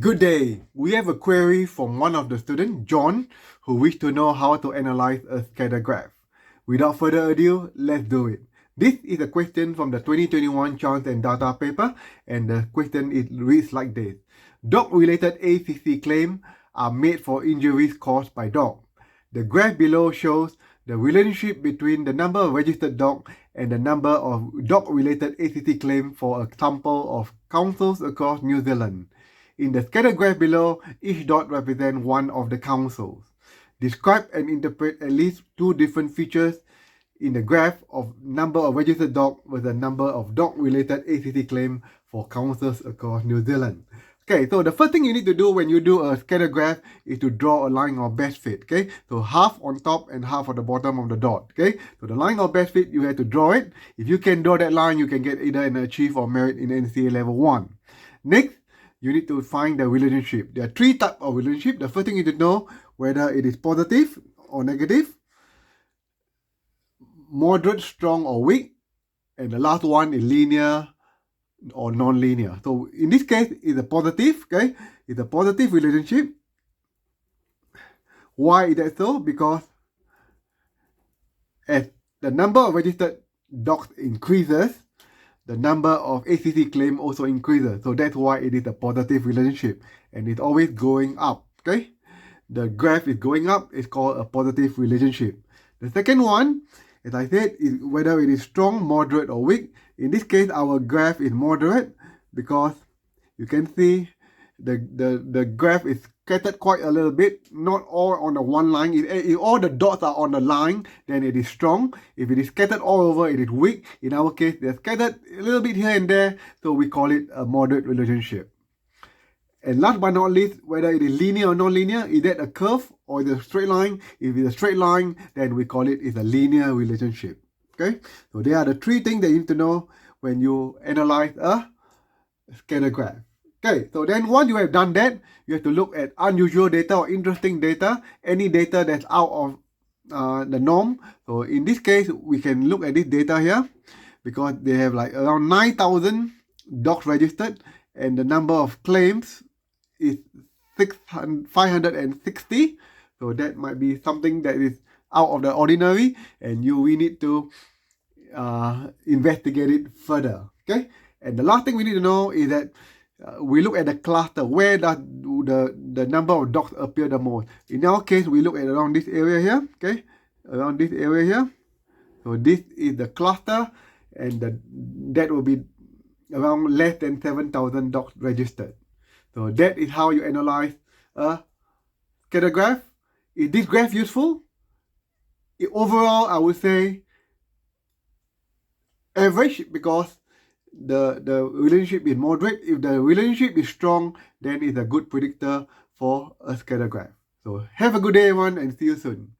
Good day. We have a query from one of the students, John, who wished to know how to analyze a scatter graph. Without further ado, let's do it. This is a question from the 2021 Chance and Data paper, and the question reads like this. Dog-related ACC claims are made for injuries caused by dog. The graph below shows the relationship between the number of registered dogs and the number of dog-related ACC claims for a sample of councils across New Zealand. In the scatter graph below, each dot represents one of the councils. Describe and interpret at least two different features in the graph of number of registered dogs with the number of dog-related ACC claims for councils across New Zealand. Okay, so the first thing you need to do when you do a scatter graph is to draw a line of best fit. Okay, so half on top and half on the bottom of the dot. Okay, so the line of best fit, you have to draw it. If you can draw that line, you can get either an achieve or merit in NCEA Level 1. Next, you need to find the relationship. There are three types of relationship. The first thing you need to know whether it is positive or negative, moderate, strong, or weak, and the last one is linear or non-linear. So in this case, it's a positive. Okay, it's a positive relationship. Why is that so? Because as the number of registered dogs increases, the number of ACC claim also increases. So that's why it is a positive relationship, and it's always going up. Okay, the graph is going up. It's called a positive relationship. The second one, as I said, is whether it is strong, moderate, or weak. In this case, our graph is moderate because you can see the graph is scattered quite a little bit, not all on the one line. If all the dots are on the line, then it is strong. If it is scattered all over, it is weak. In our case, they're scattered a little bit here and there, so we call it a moderate relationship. And last but not least, whether it is linear or non-linear, is that a curve or is it a straight line? If it's a straight line, then we call it is a linear relationship. Okay, so there are the three things that you need to know when you analyze a scatter graph. Okay, so then once you have done that, you have to look at unusual data or interesting data, any data that's out of the norm. So in this case, we can look at this data here because they have like around 9,000 dogs registered, and the number of claims is 560. So that might be something that is out of the ordinary, and we need to investigate it further. Okay, and the last thing we need to know is that we look at the cluster. Where does the number of dogs appear the most? In our case, we look at around this area here. Okay, around this area here. So this is the cluster, and that will be around less than 7,000 dogs registered. So that is how you analyze a scatter graph. Is this graph useful? Overall, I would say average, because the relationship is moderate. If the relationship is strong, then it's a good predictor for a scatter graph. So have a good day, everyone, and see you soon.